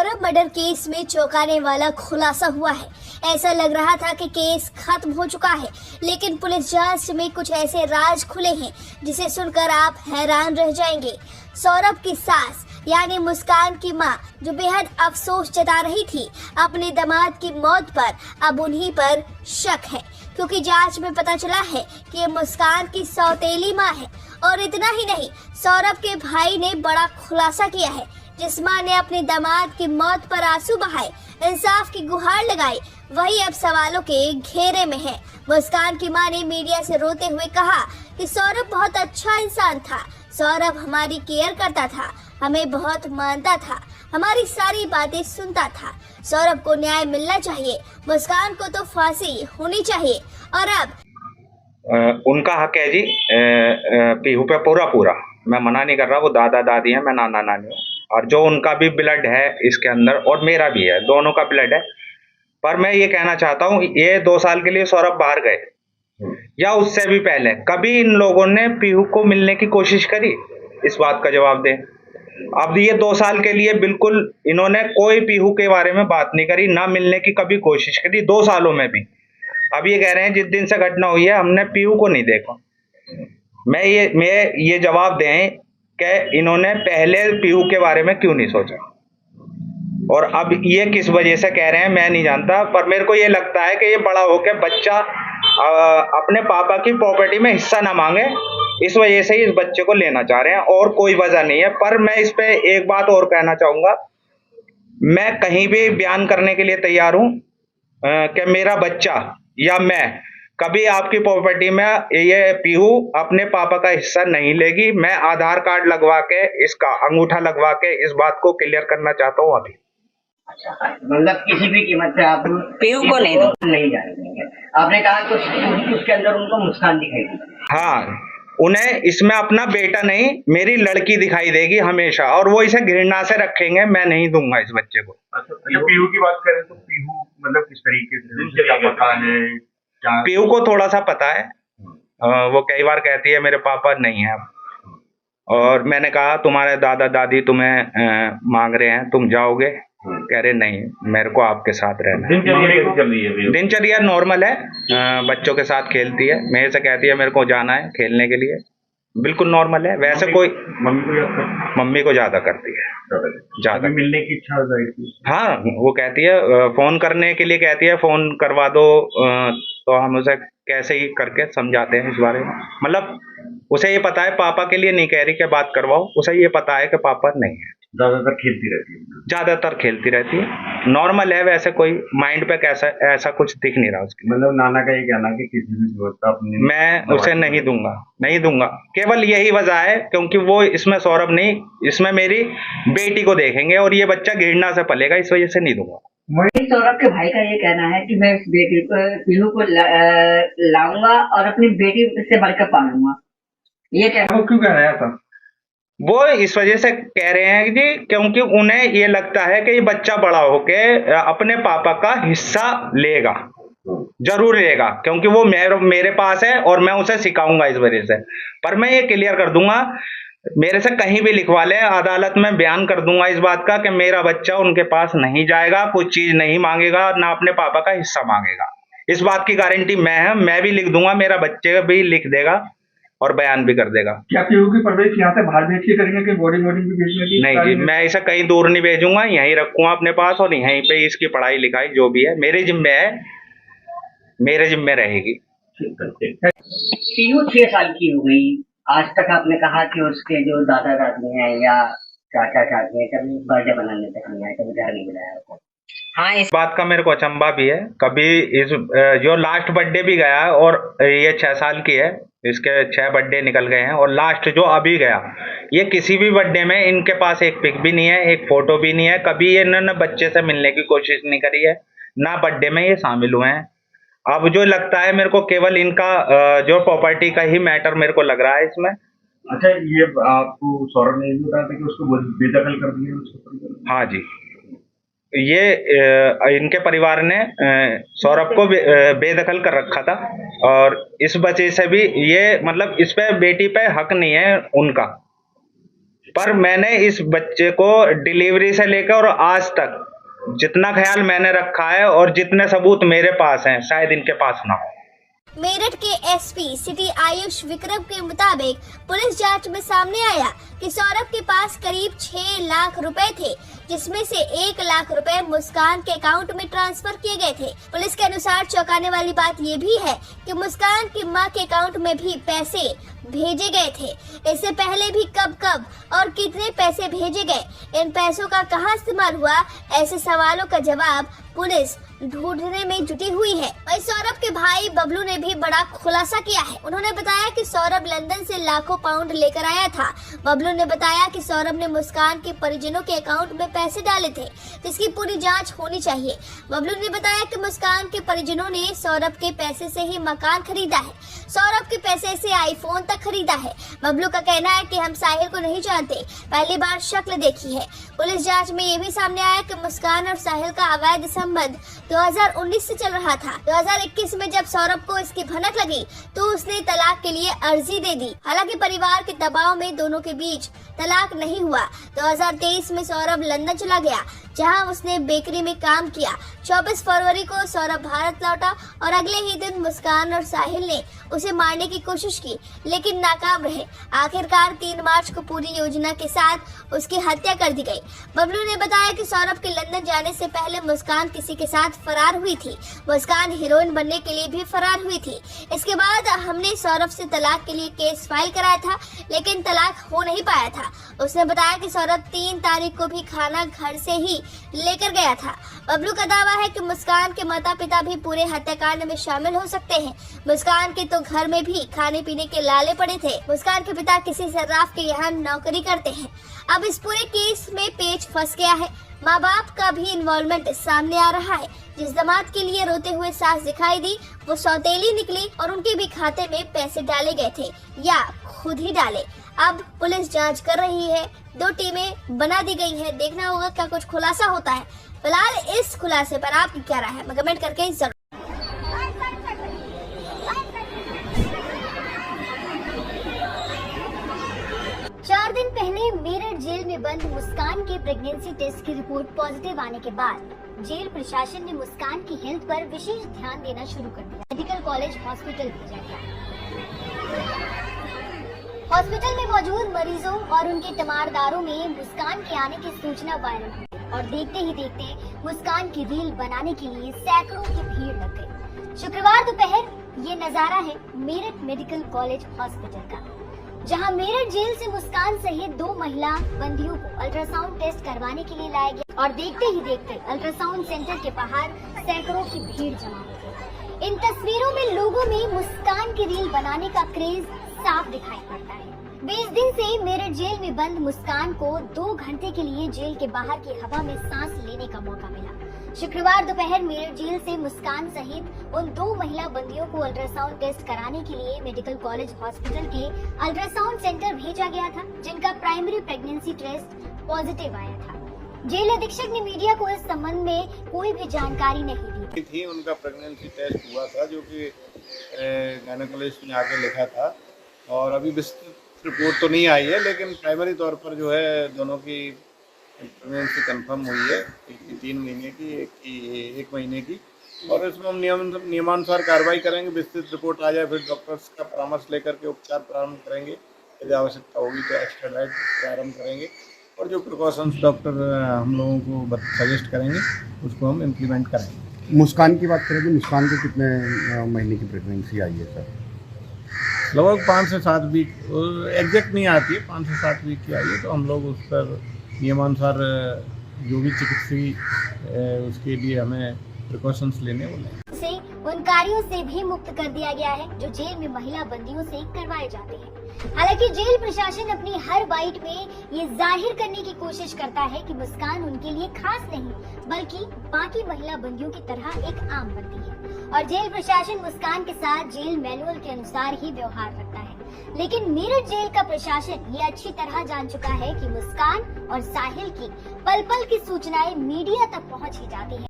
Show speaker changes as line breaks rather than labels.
Saurabh murder case में चौंकाने वाला खुलासा हुआ है। ऐसा लग रहा था कि केस खत्म हो चुका है, लेकिन पुलिस जांच में कुछ ऐसे राज खुले हैं जिसे सुनकर आप हैरान रह जाएंगे। सौरभ की सास यानी मुस्कान की मां, जो बेहद अफसोस जता रही थी अपने दामाद की मौत पर, अब उन्हीं पर शक है, क्योंकि जांच में पता चला है कि ये मुस्कान की सौतेली मां है। और इतना ही नहीं, सौरभ के भाई ने बड़ा खुलासा किया है। जिस मां ने अपने दामाद की मौत पर आंसू बहाए, इंसाफ की गुहार लगाई, वही अब सवालों के घेरे में है। मुस्कान की मां ने मीडिया से रोते हुए कहा कि सौरभ बहुत अच्छा इंसान था। सौरभ हमारी केयर करता था, हमें बहुत मानता था, हमारी सारी बातें सुनता था। सौरभ को न्याय मिलना चाहिए, मुस्कान को तो फांसी होनी चाहिए। और अब
उनका हक है जी, पीहू पे पूरा पूरा। मैं मना नहीं कर रहा, वो दादा दादी है, मैं नाना नानी हूँ, और जो उनका भी ब्लड है इसके अंदर और मेरा भी है, दोनों का ब्लड है। पर मैं ये कहना चाहता हूँ, ये 2 साल के लिए सौरभ बाहर गए या उससे भी पहले कभी इन लोगों ने पीहू को मिलने की कोशिश करी? इस बात का जवाब दें। अब ये 2 साल के लिए बिल्कुल इन्होंने कोई पीहू के बारे में बात नहीं करी, ना मिलने की कभी कोशिश करी 2 सालों में भी। अब ये कह रहे हैं जिस दिन से घटना हुई है हमने पीहू को नहीं देखा। मैं ये जवाब दें कि इन्होंने पहले पीहू के बारे में क्यों नहीं सोचा, और अब ये किस वजह से कह रहे हैं मैं नहीं जानता। पर मेरे को ये लगता है कि ये बड़ा होकर बच्चा अपने पापा की प्रॉपर्टी में हिस्सा ना मांगे, इस वजह से ही इस बच्चे को लेना चाह रहे हैं, और कोई वजह नहीं है। पर मैं इस पे एक बात और कहना चाहूंगा, मैं कहीं भी बयान करने के लिए तैयार हूं कि मेरा बच्चा या मैं कभी आपकी प्रॉपर्टी में ये पीहू अपने पापा का हिस्सा नहीं लेगी। मैं आधार कार्ड लगवा के, इसका अंगूठा लगवा के इस बात को क्लियर करना चाहता हूँ अभी।
अच्छा, मतलब किसी भी कीमत पे आप
पीहू को
नहीं जाने देंगे। आपने कहा तो उसके अंदर उनको मुस्कान दिखाई दी।
हाँ, उन्हें इसमें अपना बेटा नहीं, मेरी लड़की दिखाई देगी हमेशा, और वो इसे घृणा से रखेंगे। मैं नहीं दूंगा इस बच्चे को।
अच्छा, पीहू की बात करें तो पीहू मतलब किस तरीके से क्या पता है?
पीहू को थोड़ा सा पता है, वो कई बार कहती है मेरे पापा नहीं है अब, और मैंने कहा तुम्हारे दादा दादी तुम्हें मांग रहे हैं, तुम जाओगे? कह रहे नहीं, मेरे को आपके साथ रहना है। दिनचर्या नॉर्मल है, बच्चों के साथ खेलती है, मेरे से कहती है मेरे को जाना है खेलने के लिए, बिल्कुल नॉर्मल है। वैसे कोई मम्मी को ज्यादा करती है, ज्यादा
मिलने की इच्छा हो जाएगी।
हाँ, वो कहती है फोन करने के लिए, कहती है फोन करवा दो, तो हम उसे कैसे ही करके समझाते हैं इस बारे में। मतलब उसे ये पता है, पापा के लिए नहीं कह रही कि बात करवाओ, उसे ये पता है कि पापा नहीं है।
ज्यादातर खेलती रहती है।
ज्यादातर खेलती रहती है, नॉर्मल है। वैसे कोई माइंड पे कैसा ऐसा कुछ दिख नहीं रहा उसकी।
मतलब नाना का ये कहना कि किसी भी जरूरत का
मैं उसे नहीं दूंगा। केवल यही वजह है क्योंकि वो इसमें सौरभ नहीं, इसमें मेरी बेटी को देखेंगे, और ये बच्चा घृणा से पलेगा, इस वजह से नहीं दूंगा।
वही सौरभ के भाई का ये कहना है कि मैं इस बेटी को पीहू को लाऊंगा और अपनी बेटी से बढ़कर पालूंगा। ये क्या,
वो क्यों कह रहा था?
वो इस वजह से कह रहे हैं जी क्योंकि उन्हें ये लगता है कि ये बच्चा बड़ा होके अपने पापा का हिस्सा लेगा, जरूर लेगा, क्योंकि वो मेरे पास है और मैं उसे सिखाऊंगा इस वजह से। पर मैं ये क्लियर कर दूंगा, मेरे से कहीं भी लिखवा ले, अदालत में बयान कर दूंगा इस बात का कि मेरा बच्चा उनके पास नहीं जाएगा, कुछ चीज नहीं मांगेगा, ना अपने पापा का हिस्सा मांगेगा। इस बात की गारंटी मैं भी लिख दूंगा, मेरा बच्चे भी लिख देगा और बयान भी कर देगा।
क्या पीहू की परवरिश यहाँ से बाहर भेज के करेंगे कि बोर्डिंग भी भेजने की?
नहीं जी, मैं इसे कहीं दूर नहीं भेजूंगा, यहीं रखूंगा अपने पास, और यहीं पे इसकी पढ़ाई लिखाई जो भी है मेरे जिम्मे है, मेरे जिम्मे रहेगी।
पीहू 6 साल की हो गई, आज तक आपने कहा कि उसके जो दादा दादी हैं या चाचा चाची हैं, कभी बर्थडे बनाने तक नहीं आए, कभी घर नहीं बुलाया उसको।
हाँ,
इस बात का मेरे को अचंभा भी है। कभी इस जो लास्ट बर्थडे भी गया, और ये 6 साल की है, इसके 6 बर्थडे निकल गए हैं, और लास्ट जो अभी गया, ये किसी भी बर्थडे में इनके पास एक पिक भी नहीं है, एक फोटो भी नहीं है, कभी इन्होंने बच्चे से मिलने की कोशिश नहीं करी है, ना बर्थडे में ये शामिल हुए हैं। अब जो लगता है मेरे को केवल इनका जो प्रॉपर्टी का ही मैटर मेरे को लग रहा है इसमें।
अच्छा, ये आपको सौरभ ने भी बताया था कि उसको बेदखल कर दिया?
हाँ जी, ये इनके परिवार ने सौरभ को बेदखल कर रखा था, और इस वजह से भी ये मतलब इस पे बेटी पे हक नहीं है उनका। पर मैंने इस बच्चे को डिलीवरी से लेकर और आज तक जितना ख्याल मैंने रखा है और जितने सबूत मेरे पास हैं शायद इनके पास ना हो।
मेरठ के एसपी सिटी आयुष विक्रम के मुताबिक पुलिस जांच में सामने आया कि सौरभ के पास करीब 6 लाख रुपए थे, जिसमें से 1 लाख रुपए मुस्कान के अकाउंट में ट्रांसफर किए गए थे। पुलिस के अनुसार चौंकाने वाली बात ये भी है कि मुस्कान की मां के अकाउंट में भी पैसे भेजे गए थे। इससे पहले भी कब और कितने पैसे भेजे गए, इन पैसों का कहां इस्तेमाल हुआ, ऐसे सवालों का जवाब पुलिस ढूंढने में जुटी हुई है। वहीं सौरभ के भाई बबलू ने भी बड़ा खुलासा किया है। उन्होंने बताया कि सौरभ लंदन से लाखों पाउंड लेकर आया था। बबलू ने बताया कि सौरभ ने मुस्कान के परिजनों के अकाउंट में पैसे डाले थे, जिसकी पूरी जांच होनी चाहिए। बबलू ने बताया कि मुस्कान के परिजनों ने सौरभ के पैसे से ही मकान खरीदा है, सौरभ के पैसे से आईफोन तक खरीदा है। बबलू का कहना है कि हम साहिल को नहीं जानते, पहली बार शक्ल देखी है। पुलिस जांच में ये भी सामने आया कि मुस्कान और साहिल का अवैध संबंध 2019 से चल रहा था। 2021 में जब सौरभ को इसकी भनक लगी तो उसने तलाक के लिए अर्जी दे दी। हालांकि परिवार के दबाव में दोनों के बीच तलाक नहीं हुआ। 2023 में सौरभ लंदन चला गया, जहां उसने बेकरी में काम किया। 24 फरवरी को सौरभ भारत लौटा और अगले ही दिन मुस्कान और साहिल ने उसे मारने की कोशिश की, लेकिन नाकाम रहे। आखिरकार 3 मार्च को पूरी योजना के साथ उसकी हत्या कर दी गई। बबलू ने बताया कि सौरभ के लंदन जाने से पहले मुस्कान किसी के साथ फरार हुई थी। मुस्कान हीरोइन बनने के लिए भी फरार हुई थी। इसके बाद हमने सौरभ से तलाक के लिए केस फाइल कराया था, लेकिन तलाक हो नहीं पाया था। उसने बताया कि सौरभ 3 तारीख को भी खाना घर से ही लेकर गया था। बबलू का दावा है कि मुस्कान के माता पिता भी पूरे हत्याकांड में शामिल हो सकते हैं। मुस्कान के तो घर में भी खाने पीने के लाले पड़े थे। मुस्कान के पिता किसी सर्राफ के यहाँ नौकरी करते हैं। अब इस पूरे केस में पेच फंस गया है। माँ बाप का भी इन्वॉल्वमेंट सामने आ रहा है। जिस दामाद के लिए रोते हुए सास दिखाई दी वो सौतेली निकली और उनके भी खाते में पैसे डाले गए थे या खुद ही डाले। अब पुलिस जांच कर रही है, 2 टीमें बना दी गई है। देखना होगा क्या कुछ खुलासा होता है। फिलहाल इस खुलासे पर आपकी क्या राय है, कमेंट करके जरूर। 4 दिन पहले मेरठ जेल में बंद मुस्कान के प्रेगनेंसी टेस्ट की रिपोर्ट पॉजिटिव आने के बाद जेल प्रशासन ने मुस्कान की हेल्थ पर विशेष ध्यान देना शुरू कर दिया। मेडिकल कॉलेज हॉस्पिटल भेजा गया। हॉस्पिटल में मौजूद मरीजों और उनके तीमारदारों में मुस्कान के आने की सूचना वायरल हुई और देखते ही देखते मुस्कान की रील बनाने के लिए सैकड़ों की भीड़ लग गई। शुक्रवार दोपहर ये नजारा है मेरठ मेडिकल कॉलेज हॉस्पिटल का, जहां मेरठ जेल से मुस्कान सहित 2 महिला बंदियों को अल्ट्रासाउंड टेस्ट करवाने के लिए लाया गया और देखते ही देखते अल्ट्रासाउंड सेंटर के बाहर सैकड़ों की भीड़ जमा हो गई। इन तस्वीरों में लोगों में मुस्कान की रील बनाने का क्रेज साफ दिखाई पड़ता है। 20 दिन से मेरठ जेल में बंद मुस्कान को 2 घंटे के लिए जेल के बाहर की हवा में सांस लेने का मौका मिला। शुक्रवार दोपहर मेरठ जेल से मुस्कान सहित उन 2 महिला बंदियों को अल्ट्रासाउंड टेस्ट कराने के लिए मेडिकल कॉलेज हॉस्पिटल के अल्ट्रासाउंड सेंटर भेजा गया था, जिनका प्राइमरी प्रेगनेंसी टेस्ट पॉजिटिव आया था। जेल अधीक्षक ने मीडिया को इस संबंध में कोई भी जानकारी नहीं दी
थी। उनका प्रेगनेंसी टेस्ट हुआ था, जो कि गायनेकोलॉजिस्ट ने आके लिखा था, और अभी विस्तृत रिपोर्ट तो नहीं आई है, लेकिन प्राइमरी तौर पर जो है दोनों की प्रेगनेंसी कंफर्म हुई है, एक की 3 महीने की, एक की 1 महीने की। और इसमें हम नियमानुसार कार्रवाई करेंगे। विस्तृत रिपोर्ट आ जाए फिर डॉक्टर्स का परामर्श लेकर के उपचार प्रारंभ करेंगे। यदि आवश्यकता होगी तो एक्स्ट्रा डाइट प्रारंभ करेंगे, और जो प्रिकॉशंस डॉक्टर हम लोगों को सजेस्ट करेंगे उसको हम इम्प्लीमेंट करेंगे।
मुस्कान की बात करें तो मुस्कान को कितने महीने की प्रेगनेंसी आई है सर?
लगभग 5 से 7 वीक, एग्जैक्ट नहीं आती है, 5 से 7 वीक की आई है। तो हम लोग उस पर नियमानुसार जो भी चिकित्सीय उसके लिए हमें प्रिकॉशंस लेने बोले
से उन कार्यों से भी मुक्त कर दिया गया है जो जेल में महिला बंदियों से करवाए जाते हैं। हालांकि जेल प्रशासन अपनी हर बाइट में ये जाहिर करने की कोशिश करता है कि मुस्कान उनके लिए खास नहीं, बल्कि बाकी महिला बंदियों की तरह एक आम बंदी है, और जेल प्रशासन मुस्कान के साथ जेल मैनुअल के अनुसार ही व्यवहार रखता है। लेकिन मेरठ जेल का प्रशासन ये अच्छी तरह जान चुका है कि मुस्कान और साहिल की पल पल की सूचनाएं मीडिया तक पहुंच ही जाती हैं।